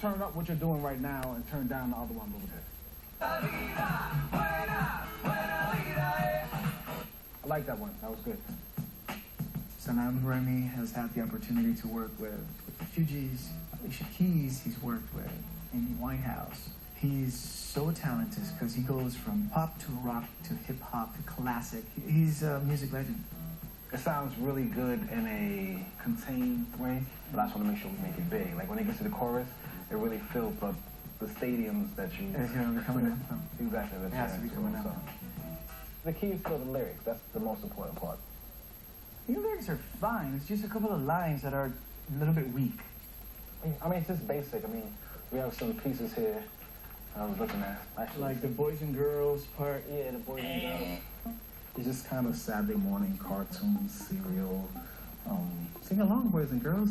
turn up what you're doing right now and turn down the other one over there. I like that one. That was good. So now Remy has had the opportunity to work with the Fugees, Alicia Keys. He's worked with Amy Winehouse. He's so talented because he goes from pop to rock to hip hop to classic. He's a music legend. It sounds really good in a contained way, but I just want to make sure we make it big. Like when it gets to the chorus, it really fills up the stadiums that you... It's going to be coming up from. Exactly. It has to be coming up. The key is still the lyrics. That's the most important part. The lyrics are fine. It's just a couple of lines that are a little bit weak. I mean, it's just basic. I mean, we have some pieces here I was looking at. Actually, like the boys and girls part. Yeah, the boys and girls. It's just kind of Saturday morning cartoon serial. Sing along, boys and girls.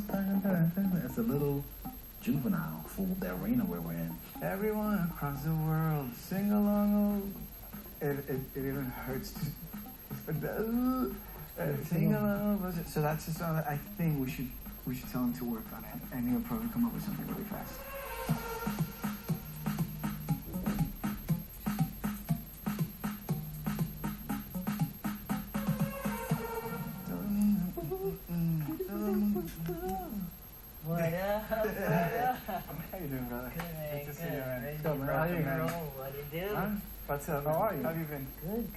It's a little juvenile for the arena where we're in. Everyone across the world, sing along. It even hurts to sing along. So that's a song that I think we should tell him to work on it, and he'll probably come up with something really fast. What up? How you doing, brother? Good to see you, man. Ready What's up, man? How you, man? What you do? Huh? What's up? How are you? How have you been? Good.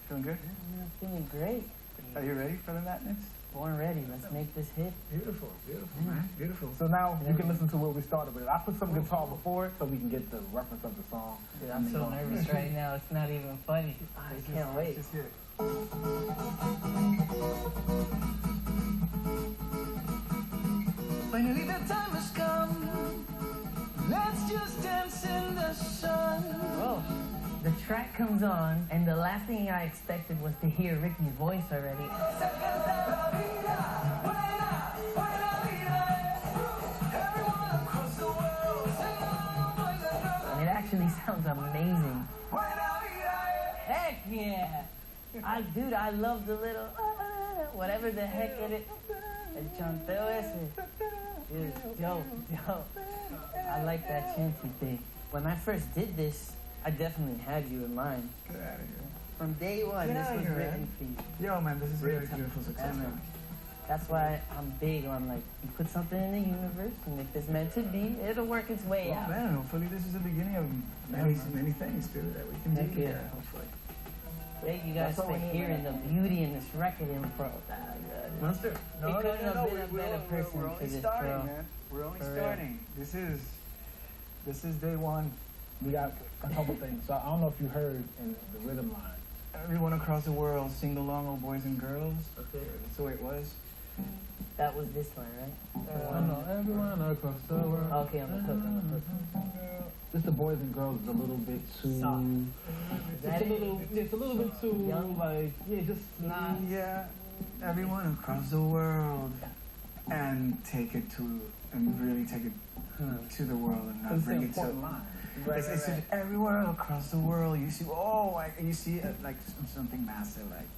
Feeling good? I'm feeling great. Are you ready for the madness? Born ready. Let's make this hit. Beautiful, man. Beautiful. So now you can listen to where we started with it. I put some guitar before it so we can get the reference of the song. Dude, I'm so nervous right now. It's not even funny. I can't wait. Just hear it. Finally the time has come. Let's just dance in the sun. Whoa. The track comes on, and the last thing I expected was to hear Ricky's voice already. And it actually sounds amazing. Heck yeah! Dude, I love the little whatever the heck it is. El chanteo ese. Dude, dope. I like that chanty thing. When I first did this, I definitely had you in mind. Get out of here. From day one, Get this out was here, written man. for you. Yo, man, this is Real really time. beautiful success, Yeah, man. That's why I'm big on, like, you put something in the universe, and if it's meant to be, it'll work its way Well, out. man, hopefully this is the beginning of many things, dude, that we can do Heck yeah. together, hopefully. Thank you guys for hearing the beauty in this record info. Monster. No, couldn't have been a better person we're for only this, starting, bro. man. We're only For starting. This is day one. We got a couple things. So I don't know if you heard in the rhythm line. Everyone across the world, sing along, oh boys and girls. Okay. That's the way it was. That was this line, right? No, everyone across the world. Okay, I'm gonna cook. Just the boys and girls is a little bit too... Soft. It's a little bit too, young? like, yeah, just not... Yeah, everyone across the world, and really take it to the world and not It's an bring it to. important line. It's just everywhere across the world. You see, you see it like something massive, like.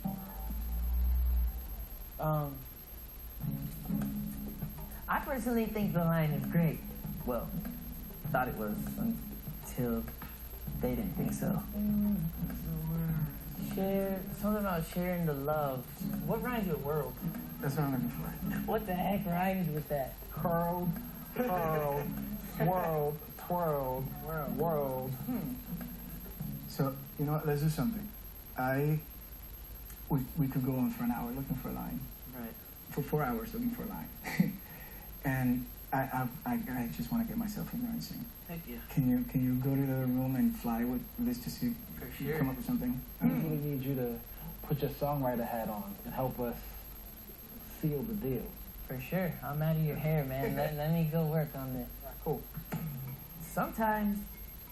I personally think the line is great. Well, thought it was until they didn't think so. Something about sharing the love. What rhymes with world? That's what I'm looking for. What the heck rhymes with that? Curled, swirled, twirled, world. So, you know what, let's do something. We could go on for an hour looking for a line. Right. For 4 hours looking for a line. And I just want to get myself in there and sing. Heck yeah. Can you go to the other room and fly with this to see if you come up with something? I really need you to put your songwriter hat on and help us seal the deal. For sure. I'm out of your hair, man. let me go work on this. Cool. Sometimes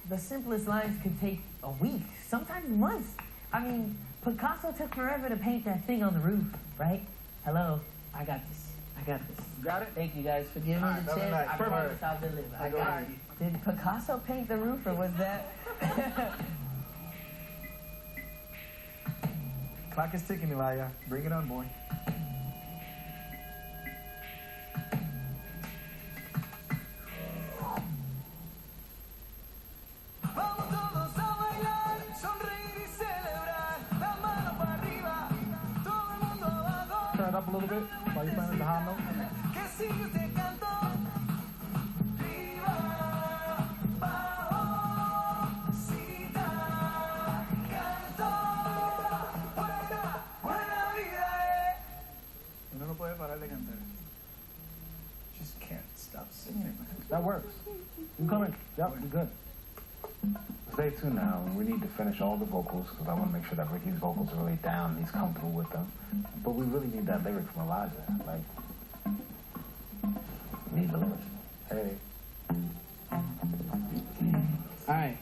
the simplest lines could take a week, sometimes months. I mean, Picasso took forever to paint that thing on the roof, right? Hello, I got this. Got it? Thank you guys for giving me the chance. I promise I'll deliver. I got it. Did Picasso paint the roof, or was that? Clock is ticking, Elijah. Bring it on, boy. turn it up a little bit while you're playing at the high note? No puede parar de cantar. Just can't stop singing. That works. You come in. Yep, you're good. Stay tuned now. We need to finish all the vocals because I want to make sure that Ricky's vocals are really down and he's comfortable with them. But we really need that lyric from Elijah. Like, we need the lyrics. Hey. All right,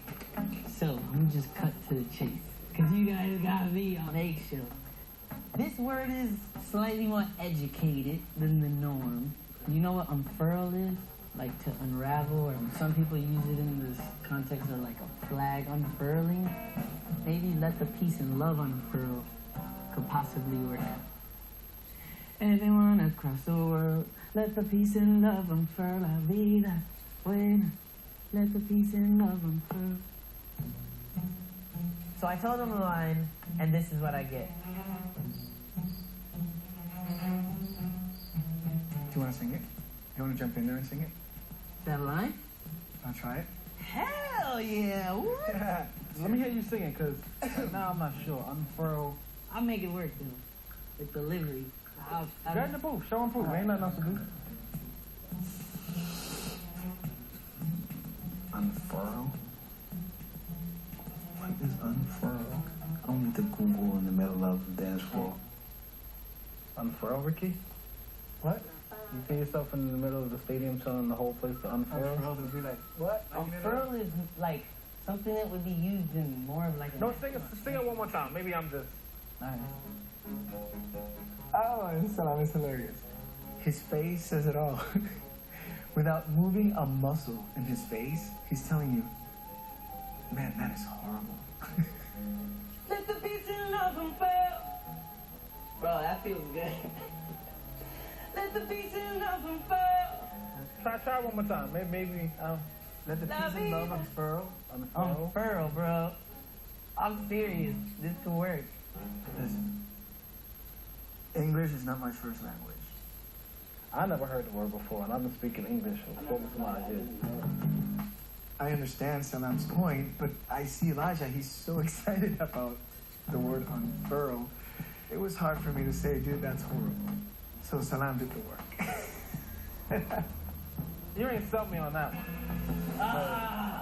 so let me just cut to the chase, because you guys got me on eggshell. This word is slightly more educated than the norm. You know what unfurl is? Like to unravel, or some people use it in this context of like a flag unfurling. Maybe let the peace and love unfurl could possibly work. Everyone across the world, let the peace and love unfurl. La vida buena, let the peace and love unfurl. So I told him the line, and this is what I get. Do you want to sing it? You want to jump in there and sing it? That line? I'll try it. Hell yeah! What? Yeah. Let me hear you sing it because now I'm not sure. Unfurl. I'll make it work though. With delivery. Get in the booth. Show and prove. Ain't nothing else to do. Unfurl? What is unfurl? I don't need to Google in the middle of the dance floor. Unfurl, Ricky? What? You see yourself in the middle of the stadium telling the whole place to unfurl? Unfurl would be like, what? Unfurl is like something that would be used in more of like a... No, sing it one more time. Maybe I'm just... Alright. Oh, Salam is hilarious. His face says it all. Without moving a muscle in his face, he's telling you, man, that is horrible. Let the peace and love unfurl. Bro, that feels good. Let the peace and love unfurl. Try one more time. Maybe Let the peace and love unfurl. Unfurl, bro. I'm serious. This could work. Listen, English is not my first language. I never heard the word before, and I've been speaking English for 45 years. I understand Salam's point, but I see Elijah, he's so excited about the word unfurl. It was hard for me to say, dude, that's horrible. So Salam did the work. You ain't sell me on that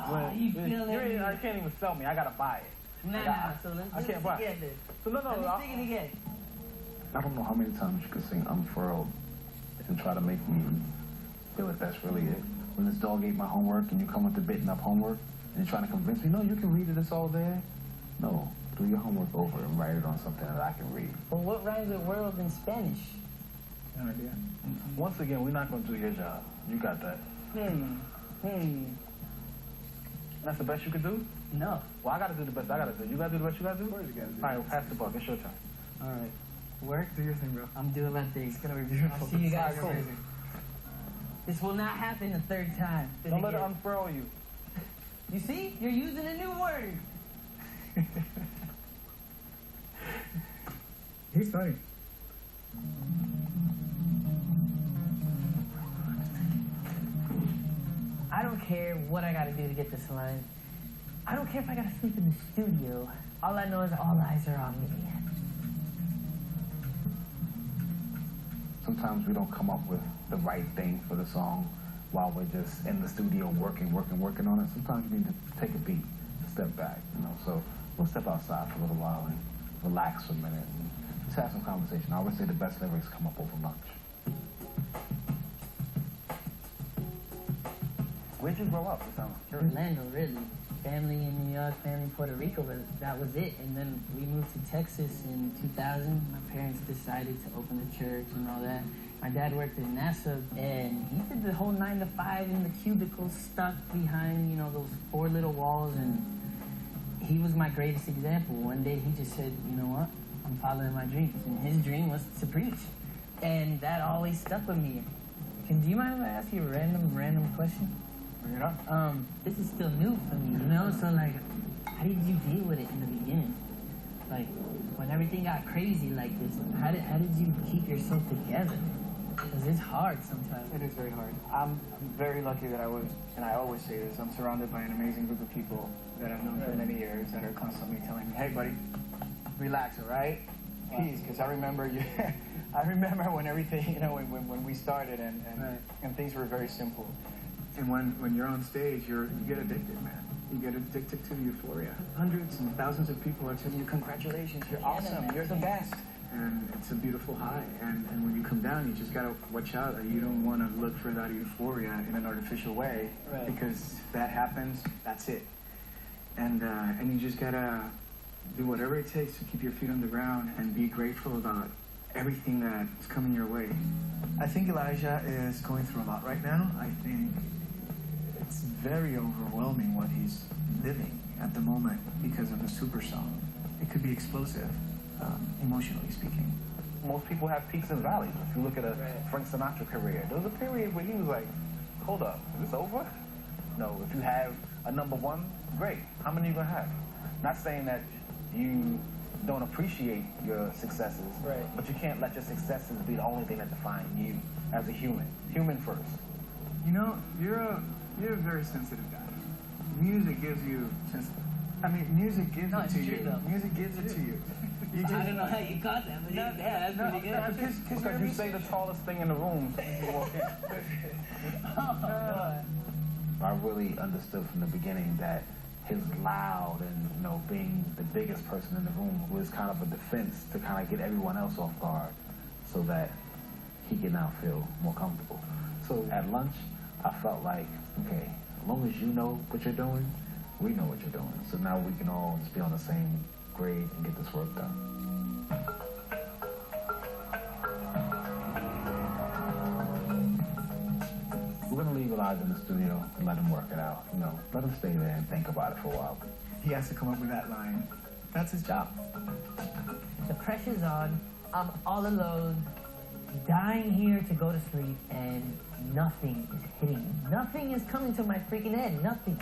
one. You feel it? I can't even sell me. I gotta buy it. Nah, so let's do this together. So no, Let me sing it again. I don't know how many times you could sing unfurled and try to make me feel like that's really it. When this dog ate my homework and you come with the bitten up homework and you're trying to convince me, no, you can read it, it's all there. No, do your homework over and write it on something that I can read. Well, what rhymes with world in Spanish? No idea. Once again, we're not going to do your job. You got that. That's the best you could do? No. Well, I got to do the best I got to do. You got to do the best you got to do? Of course you gotta do All right, well, pass the buck. It's your turn. All right. Work, do your thing, bro. I'm doing my thing. It's gonna be beautiful. I'll see you guys It's soon. amazing. This will not happen a third time. Don't let it unfurl you. You see? You're using a new word. He's funny. I don't care what I gotta do to get this line. I don't care if I gotta sleep in the studio. All I know is all eyes are on me. Sometimes we don't come up with the right thing for the song while we're just in the studio working on it. Sometimes you need to take a beat, step back, So we'll step outside for a little while and relax for a minute and just have some conversation. I always say the best lyrics come up over lunch. Where'd you grow up? Orlando, really. Family in New York, family in Puerto Rico, but that was it. And then we moved to Texas in 2000. My parents decided to open a church and all that. My dad worked at NASA, and he did the whole 9 to 5 in the cubicle, stuck behind, those 4 little walls. And he was my greatest example. One day he just said, you know what? I'm following my dreams. And his dream was to preach. And that always stuck with me. Do you mind if I ask you a random question? Bring it up. This is still new for me, So, like, how did you deal with it in the beginning? Like, when everything got crazy like this, how did you keep yourself together? Because it's hard sometimes. It is very hard. I'm very lucky that I was, and I always say this, I'm surrounded by an amazing group of people that I've known for many years that are constantly telling me, hey, buddy, relax, all right? Peace, because I remember you. I remember when everything, you know, when we started and things were very simple. And when you're on stage, you get addicted, man. You get addicted to the euphoria. Hundreds and thousands of people are telling you, congratulations, you're awesome, you're the best. And it's a beautiful high. And when you come down, you just got to watch out that you don't want to look for that euphoria in an artificial way. Right. Because if that happens, that's it. And you just got to do whatever it takes to keep your feet on the ground and be grateful about everything that's coming your way. I think Elijah is going through a lot right now. I think it's very overwhelming what he's living at the moment because of the Supersong. It could be explosive, emotionally speaking. Most people have peaks and valleys. If you look at a Frank Sinatra career, there was a period where he was like, hold up, is this over? No, if you have a number one, great. How many are you going to have? Not saying that you don't appreciate your successes, but you can't let your successes be the only thing that define you as a human. Human first. You know, you're a very sensitive guy. Music gives you music gives it to you. Though. Music gives it to you. I don't know how you got that, but yeah, that's pretty good. Because you say the tallest thing in the room. I really understood from the beginning that his loud and, you know, being the biggest person in the room was kind of a defense to kind of get everyone else off guard so that he could now feel more comfortable. So at lunch, I felt like, okay, as long as you know what you're doing, we know what you're doing. So now we can all just be on the same grade and get this work done. We're going to leave Elijah in the studio and let him work it out. You know, let him stay there and think about it for a while. He has to come up with that line. That's his job. The pressure's on. I'm all alone, dying here to go to sleep, and nothing is hitting me. Nothing is coming to my freaking head. Nothing.